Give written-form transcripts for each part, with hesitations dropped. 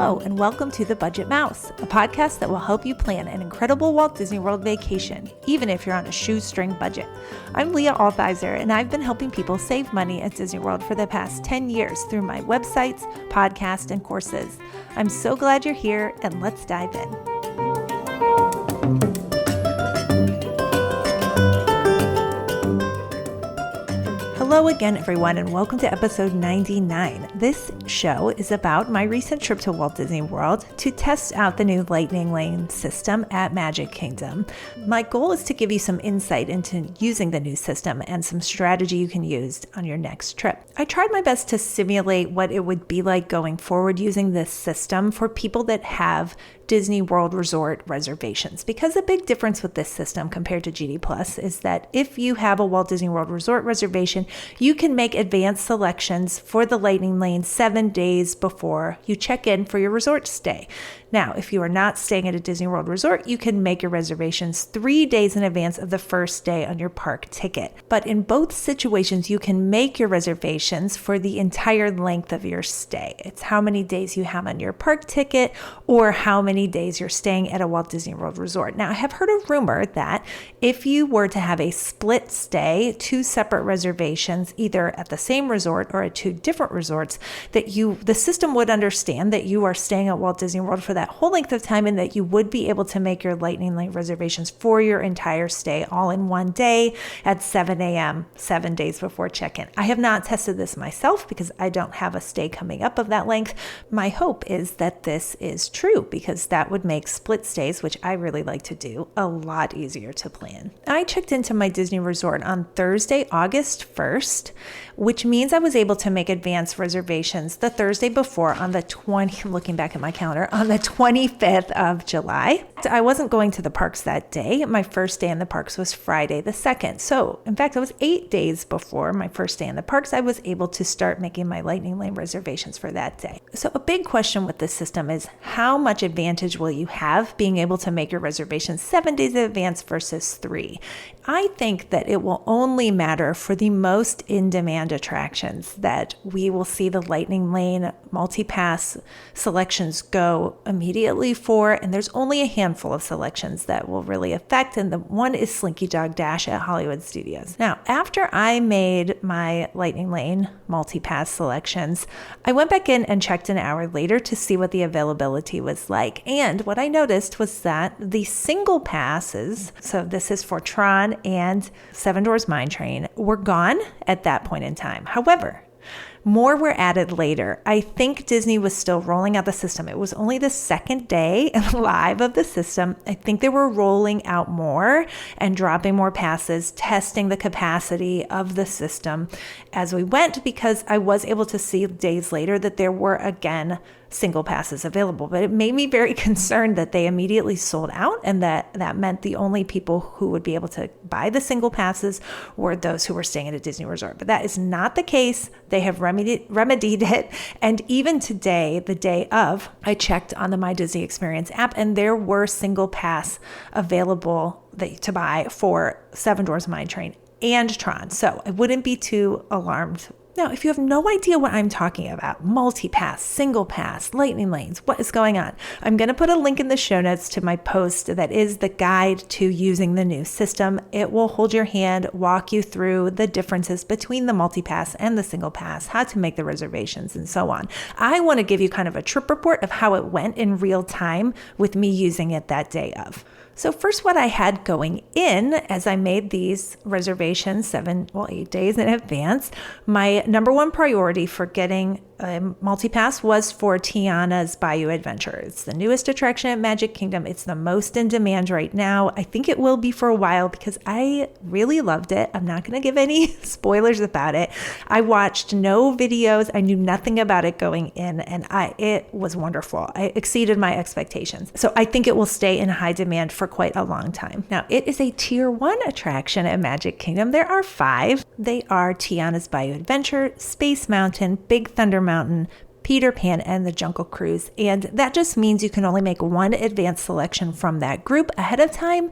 Hello, and welcome to The Budget Mouse, a podcast that will help you plan an incredible Walt Disney World vacation, even if you're on a shoestring budget. I'm Leah Althizer, and I've been helping people save money at Disney World for the past 10 years through my websites, podcasts, and courses. I'm so glad you're here, and let's dive in. Hello again, everyone, and welcome to episode 99. This show is about my recent trip to Walt Disney World to test out the new Lightning Lane system at Magic Kingdom. My goal is to give you some insight into using the new system and some strategy you can use on your next trip. I tried my best to simulate what it would be like going forward using this system for people that have Disney World Resort reservations, because a big difference with this system compared to GD Plus is that if you have a Walt Disney World Resort reservation, you can make advanced selections for the Lightning Lane 7 days before you check in for your resort stay. Now, if you are not staying at a Disney World Resort, you can make your reservations 3 days in advance of the first day on your park ticket. But in both situations, you can make your reservations for the entire length of your stay. It's how many days you have on your park ticket or how many days you're staying at a Walt Disney World Resort. Now, I have heard a rumor that if you were to have a split stay, 2 separate reservations, either at the same resort or at 2 different resorts, that the system would understand that you are staying at Walt Disney World for that whole length of time and that you would be able to make your Lightning Lane reservations for your entire stay all in one day at 7 a.m., 7 days before check-in. I have not tested this myself because I don't have a stay coming up of that length. My hope is that this is true because that would make split stays, which I really like to do, a lot easier to plan. I checked into my Disney Resort on Thursday, August 1st, which means I was able to make advance reservations the Thursday before on the I'm looking back at my calendar, on the 25th of July. I wasn't going to the parks that day. My first day in the parks was Friday the 2nd. So in fact, it was 8 days before my first day in the parks, I was able to start making my Lightning Lane reservations for that day. So a big question with this system is how much advantage will you have being able to make your reservations 7 days in advance versus 3? I think that it will only matter for the most in-demand attractions that we will see the Lightning Lane multi-pass selections go immediately for, and there's only a handful of selections that will really affect, and the one is Slinky Dog Dash at Hollywood Studios. Now, after I made my Lightning Lane multi-pass selections, I went back in and checked an hour later to see what the availability was like, and what I noticed was that the single passes, so this is for Tron and Seven Dwarfs Mine Train, were gone at that point in time. However, more were added later. I think Disney was still rolling out the system. It was only the second day live of the system. I think they were rolling out more and dropping more passes, testing the capacity of the system as we went, because I was able to see days later that there were again single passes available. But it made me very concerned that they immediately sold out, and that meant the only people who would be able to buy the single passes were those who were staying at a Disney resort. But that is not the case. They have remedied it. And even today, the day of, I checked on the My Disney Experience app, and there were single pass available to buy for Seven Dwarfs Mine Train and Tron. So I wouldn't be too alarmed. Now, if you have no idea what I'm talking about, multi-pass, single pass, Lightning Lanes, what is going on? I'm going to put a link in the show notes to my post that is the guide to using the new system. It will hold your hand, walk you through the differences between the multi-pass and the single pass, how to make the reservations, and so on. I want to give you kind of a trip report of how it went in real time with me using it that day of. So first, what I had going in as I made these reservations 8 days in advance, my number one priority for getting a multi-pass was for Tiana's Bayou Adventure. It's the newest attraction at Magic Kingdom. It's the most in demand right now. I think it will be for a while because I really loved it. I'm not going to give any spoilers about it. I watched no videos. I knew nothing about it going in, and it was wonderful. I exceeded my expectations. So I think it will stay in high demand for quite a long time. Now, it is a tier 1 attraction at Magic Kingdom. There are 5. They are Tiana's Bayou Adventure, Space Mountain, Big Thunder Mountain, Peter Pan, and the Jungle Cruise. And that just means you can only make one advanced selection from that group ahead of time,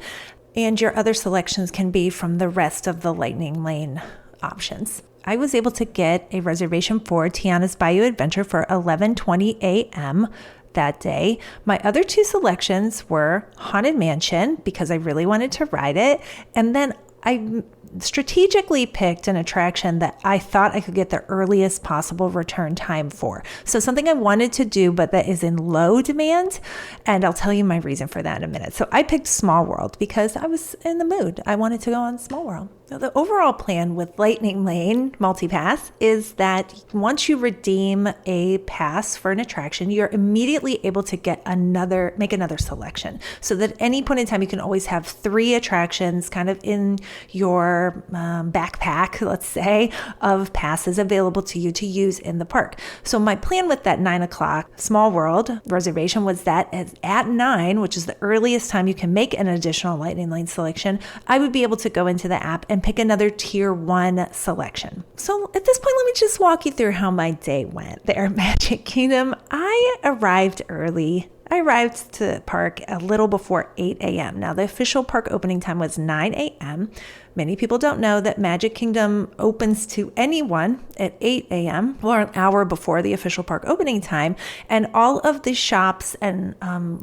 and your other selections can be from the rest of the Lightning Lane options. I was able to get a reservation for Tiana's Bayou Adventure for 11:20 a.m. that day. My other two selections were Haunted Mansion because I really wanted to ride it. And then I strategically picked an attraction that I thought I could get the earliest possible return time for. So something I wanted to do, but that is in low demand. And I'll tell you my reason for that in a minute. So I picked Small World because I was in the mood. I wanted to go on Small World. Now, the overall plan with Lightning Lane MultiPass is that once you redeem a pass for an attraction, you're immediately able to make another selection. So that at any point in time, you can always have 3 attractions kind of in your backpack, let's say, of passes available to you to use in the park. So my plan with that 9 o'clock Small World reservation was that at 9, which is the earliest time you can make an additional Lightning Lane selection, I would be able to go into the app and pick another tier 1 selection. So at this point, let me just walk you through how my day went there at Magic Kingdom. I arrived early. I arrived to the park a little before 8 a.m. Now, the official park opening time was 9 a.m. Many people don't know that Magic Kingdom opens to anyone at 8 a.m. or an hour before the official park opening time. And all of the shops and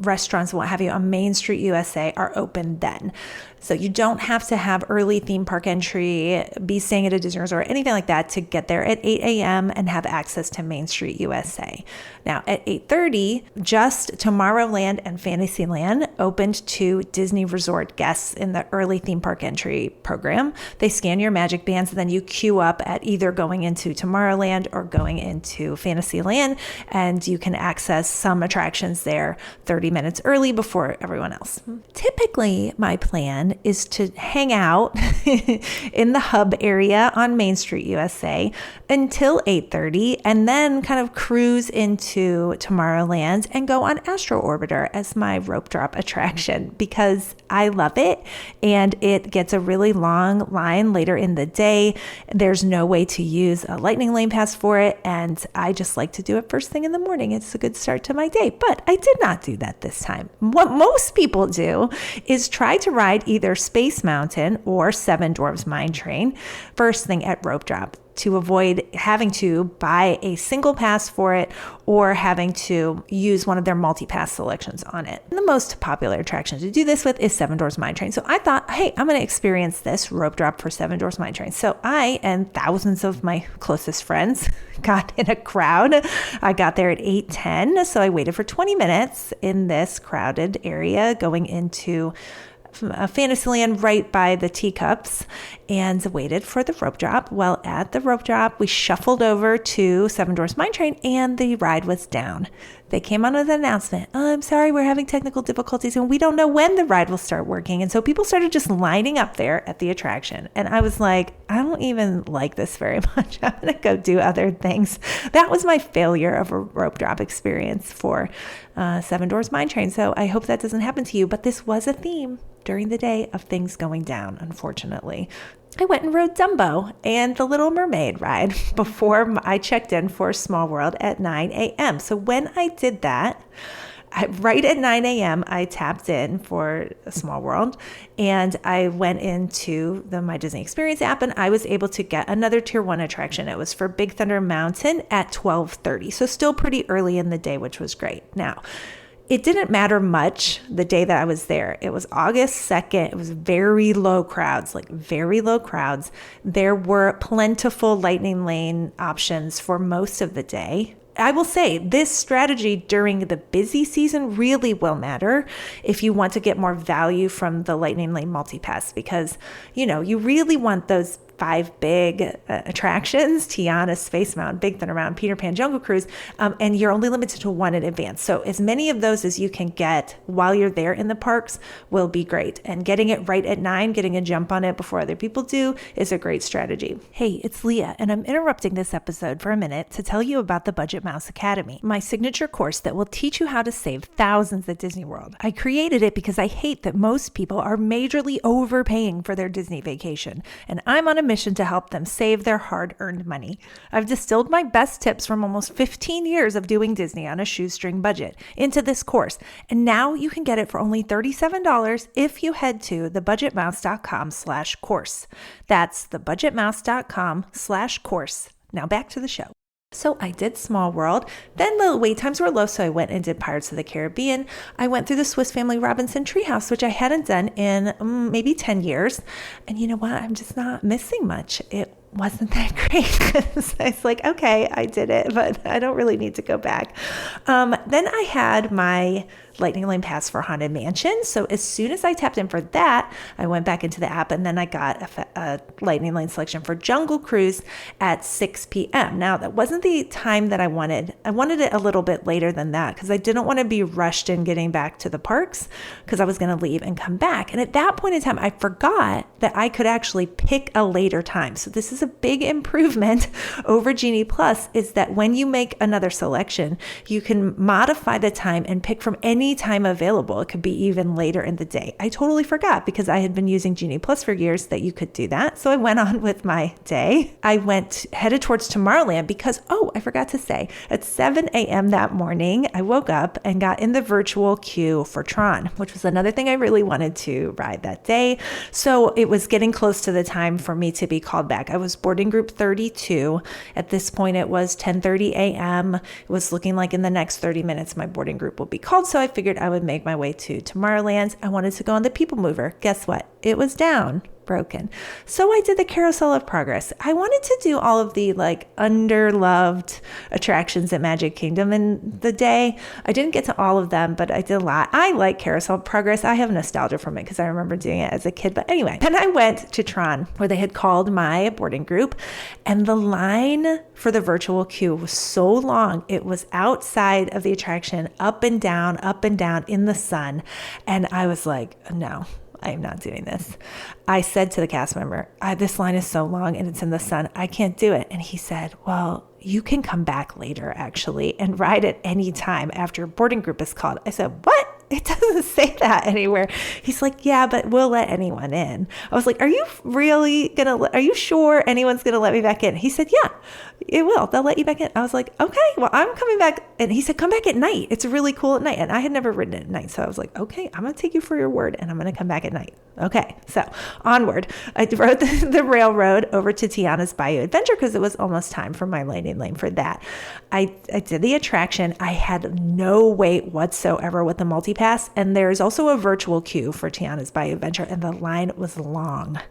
restaurants and what have you on Main Street USA are open then. So you don't have to have early theme park entry, be staying at a Disney resort, anything like that to get there at 8 a.m. and have access to Main Street USA. Now at 8:30, just Tomorrowland and Fantasyland opened to Disney Resort guests in the early theme park entry program. They scan your magic bands and then you queue up at either going into Tomorrowland or going into Fantasyland, and you can access some attractions there 30 minutes early before everyone else. Typically, my plan is to hang out in the hub area on Main Street USA until 8:30 and then kind of cruise into Tomorrowland and go on Astro Orbiter as my rope drop attraction because I love it and it gets a really long line later in the day. There's no way to use a Lightning Lane pass for it, and I just like to do it first thing in the morning. It's a good start to my day, but I did not do that this time. What most people do is try to ride either Space Mountain or Seven Dwarfs Mine Train first thing at rope drop to avoid having to buy a single pass for it or having to use one of their multi-pass selections on it. And the most popular attraction to do this with is Seven Dwarfs Mine Train. So I thought, hey, I'm going to experience this rope drop for Seven Dwarfs Mine Train. So I and thousands of my closest friends got in a crowd. I got there at 8:10, so I waited for 20 minutes in this crowded area going into Fantasyland right by the teacups and waited for the rope drop. Well, at the rope drop, we shuffled over to Seven Dwarfs Mine Train and the ride was down. They came on with an announcement. Oh, I'm sorry, we're having technical difficulties and we don't know when the ride will start working. And so people started just lining up there at the attraction. And I was like, I don't even like this very much. I'm going to go do other things. That was my failure of a rope drop experience for Seven Dwarfs Mine Train. So I hope that doesn't happen to you. But this was a theme during the day of things going down, unfortunately. I went and rode Dumbo and the Little Mermaid ride before I checked in for Small World at 9 a.m. So when I did that, right at 9 a.m., I tapped in for Small World and I went into the My Disney Experience app and I was able to get another tier 1 attraction. It was for Big Thunder Mountain at 12:30. So still pretty early in the day, which was great. Now, it didn't matter much the day that I was there. It was August 2nd. It was very low crowds, like very low crowds. There were plentiful Lightning Lane options for most of the day. I will say this strategy during the busy season really will matter if you want to get more value from the Lightning Lane MultiPass because, you really want those 5 big attractions, Tiana, Space Mountain, Big Thunder Mountain, Peter Pan, Jungle Cruise, and you're only limited to 1 in advance. So as many of those as you can get while you're there in the parks will be great. And getting it right at 9, getting a jump on it before other people do is a great strategy. Hey, it's Leah, and I'm interrupting this episode for a minute to tell you about the Budget Mouse Academy, my signature course that will teach you how to save thousands at Disney World. I created it because I hate that most people are majorly overpaying for their Disney vacation, and I'm on a mission to help them save their hard-earned money. I've distilled my best tips from almost 15 years of doing Disney on a shoestring budget into this course, and now you can get it for only $37 if you head to thebudgetmouse.com/course. That's thebudgetmouse.com/course. Now back to the show. So I did Small World. Then the wait times were low, so I went and did Pirates of the Caribbean. I went through the Swiss Family Robinson Treehouse, which I hadn't done in maybe 10 years. And you know what? I'm just not missing much. It wasn't that great. So it's like, okay, I did it, but I don't really need to go back. Then I had my Lightning Lane pass for Haunted Mansion. So as soon as I tapped in for that, I went back into the app and then I got a Lightning Lane selection for Jungle Cruise at 6 p.m. Now, that wasn't the time that I wanted. I wanted it a little bit later than that because I didn't want to be rushed in getting back to the parks because I was going to leave and come back. And at that point in time, I forgot that I could actually pick a later time. So this is a big improvement over Genie Plus, is that when you make another selection, you can modify the time and pick from any time available. It could be even later in the day. I totally forgot because I had been using Genie Plus for years that you could do that. So I went on with my day. I headed towards Tomorrowland because, I forgot to say, at 7 a.m. that morning, I woke up and got in the virtual queue for Tron, which was another thing I really wanted to ride that day. So it was getting close to the time for me to be called back. I was boarding group 32. At this point, it was 10:30 a.m. It was looking like in the next 30 minutes, my boarding group will be called. So I figured I would make my way to Tomorrowland. I wanted to go on the People Mover. Guess what? It was down. Broken. So I did the Carousel of Progress. I wanted to do all of the underloved attractions at Magic Kingdom in the day. I didn't get to all of them, but I did a lot. I like Carousel of Progress. I have nostalgia from it because I remember doing it as a kid. But anyway, then I went to Tron where they had called my boarding group and the line for the virtual queue was so long. It was outside of the attraction, up and down in the sun. And I was like, no, I am not doing this. I said to the cast member, this line is so long and it's in the sun. I can't do it. And he said, well, you can come back later actually and ride at any time after your boarding group is called. I said, what? It doesn't say that anywhere. He's like, yeah, but we'll let anyone in. I was like, are you sure anyone's going to let me back in? He said, yeah, it will. They'll let you back in. I was like, okay, well, I'm coming back. And he said, come back at night. It's really cool at night. And I had never ridden at night. So I was like, okay, I'm going to take you for your word and I'm going to come back at night. Okay. So onward, I rode the railroad over to Tiana's Bayou Adventure because it was almost time for my Lightning Lane for that. I did the attraction. I had no wait whatsoever with the multi-pass. And there's also a virtual queue for Tiana's Bayou Adventure. And the line was long.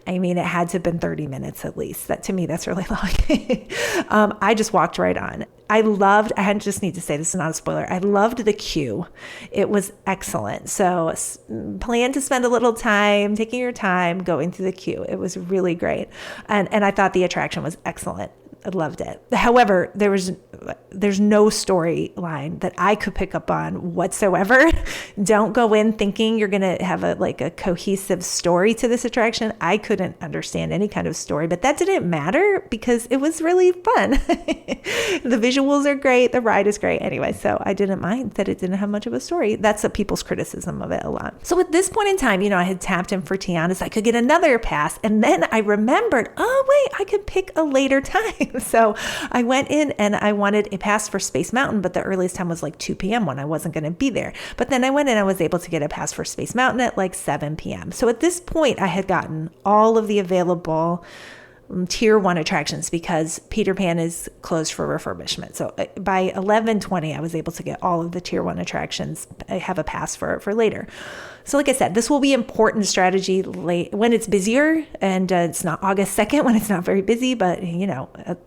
I mean, it had to have been 30 minutes at least. That to me, that's really long. I just walked right on. I just need to say this is not a spoiler. I loved the queue. It was excellent. So plan to spend a little time, taking your time, going through the queue. It was really great. And I thought the attraction was excellent. I loved it. However, there's no storyline that I could pick up on whatsoever. Don't go in thinking you're going to have a cohesive story to this attraction. I couldn't understand any kind of story, but that didn't matter because it was really fun. The visuals are great. The ride is great. Anyway, so I didn't mind that it didn't have much of a story. That's people's criticism of it a lot. So at this point in time, I had tapped in for Tiana's. I could get another pass. And then I remembered, I could pick a later time. So I went in and I wanted a pass for Space Mountain, but the earliest time was 2 p.m. when I wasn't going to be there. But then I went in and I was able to get a pass for Space Mountain at 7 p.m. So at this point, I had gotten all of the available tier 1 attractions because Peter Pan is closed for refurbishment. So by 11:20, I was able to get all of the tier 1 attractions. I have a pass for later. So like I said, this will be important strategy when it's busier and it's not August 2nd when it's not very busy, but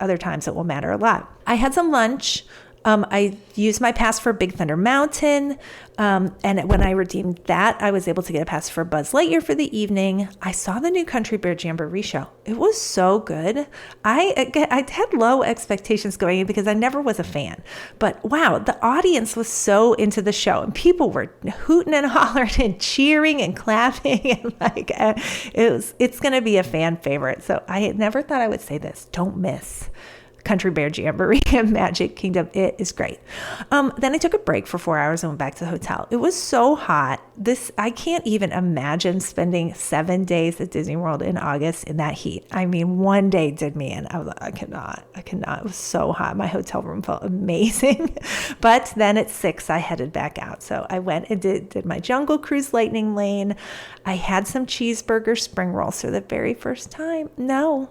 other times it will matter a lot. I had some lunch. I used my pass for Big Thunder Mountain. And when I redeemed that, I was able to get a pass for Buzz Lightyear for the evening. I saw the new Country Bear Jamboree show. It was so good. I had low expectations going in because I never was a fan. But wow, the audience was so into the show and people were hooting and hollering and cheering and clapping. And it's going to be a fan favorite. So I never thought I would say this. Don't miss Country Bear Jamboree at Magic Kingdom. It is great. Then I took a break for 4 hours and went back to the hotel. It was so hot. I can't even imagine spending 7 days at Disney World in August in that heat. I mean, one day did me in. I was like, I cannot. It was so hot. My hotel room felt amazing. But then at 6, I headed back out. So I went and did my Jungle Cruise Lightning Lane. I had some cheeseburger spring rolls for the very first time. No.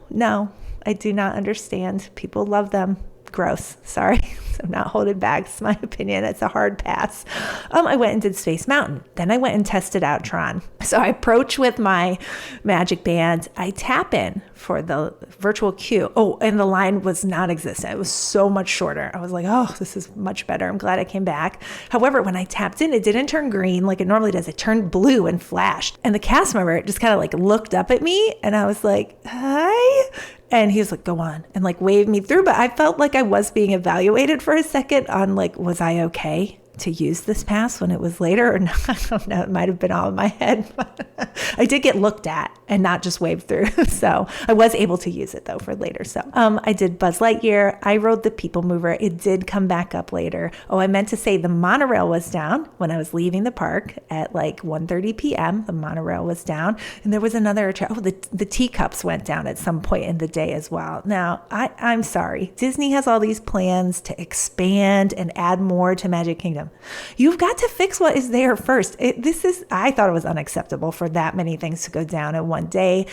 I do not understand. People love them. gross. Sorry. I'm not holding back. It's my opinion. It's a hard pass. I went and did Space Mountain. Then I went and tested out Tron. So I approach with my Magic Band. I tap in for the virtual queue. Oh, and the line was non-existent. It was so much shorter. I was like, oh, this is much better. I'm glad I came back. However, when I tapped in, it didn't turn green like it normally does. It turned blue and flashed. And the cast member just kind of like looked up at me and I was like, hi. And he was like, go on, and like waved me through. But I felt like I was being evaluated for a second on like, was I okay to use this pass when it was later or not? I don't know. It might have been all in my head. I did get looked at and not just waved through. So I was able to use it though for later. So I did Buzz Lightyear. I rode the People Mover. It did come back up later. Oh, I meant to say the monorail was down when I was leaving the park at like 1:30 p.m. The monorail was down. And there was another, the teacups went down at some point in the day as well. Now, I'm sorry. Disney has all these plans to expand and add more to Magic Kingdom. You've got to fix what is there first. I thought it was unacceptable for that many things to go down in one day.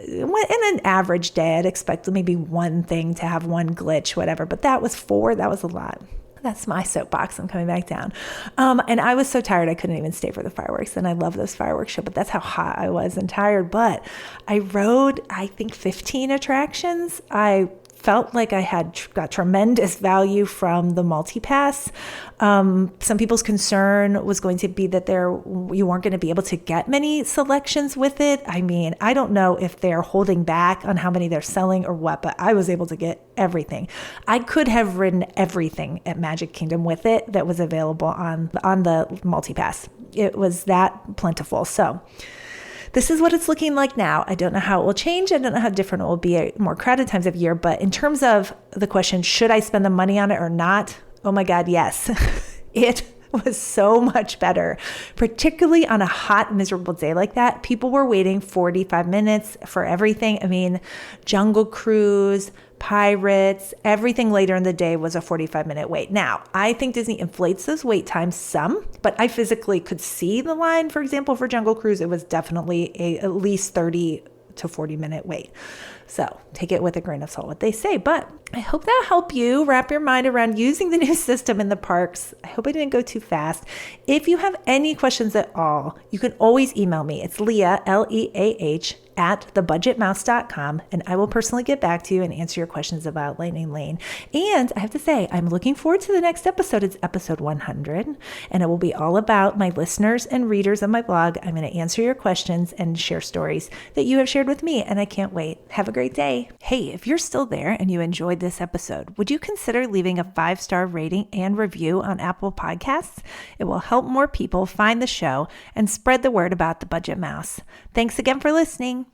In an average day, I'd expect maybe one thing to have one glitch, whatever. But that was 4. That was a lot. That's my soapbox. I'm coming back down. And I was so tired, I couldn't even stay for the fireworks. And I love those fireworks show, but that's how hot I was and tired. But I rode, I think, 15 attractions. I felt like I got tremendous value from the multi-pass. Some people's concern was going to be that you weren't going to be able to get many selections with it. I mean, I don't know if they're holding back on how many they're selling or what, but I was able to get everything. I could have ridden everything at Magic Kingdom with it that was available on the multi-pass. It was that plentiful. So this is what it's looking like now. I don't know how it will change. I don't know how different it will be at more crowded times of year. But in terms of the question, should I spend the money on it or not? Oh my God, yes. It was so much better, particularly on a hot, miserable day like that. People were waiting 45 minutes for everything. I mean, Jungle Cruise, Pirates, everything later in the day was a 45-minute wait. Now, I think Disney inflates those wait times some, but I physically could see the line. For example, for Jungle Cruise, it was definitely at least 30 to 40-minute wait. So take it with a grain of salt what they say, but I hope that'll help you wrap your mind around using the new system in the parks. I hope I didn't go too fast. If you have any questions at all, you can always email me. It's Leah, Leah, @thebudgetmouse.com, and I will personally get back to you and answer your questions about Lightning Lane. And I have to say, I'm looking forward to the next episode. It's episode 100, and it will be all about my listeners and readers of my blog. I'm going to answer your questions and share stories that you have shared with me, and I can't wait. Have a great day. Hey, if you're still there and you enjoyed this episode, would you consider leaving a 5-star rating and review on Apple Podcasts? It will help more people find the show and spread the word about the Budget Mouse. Thanks again for listening.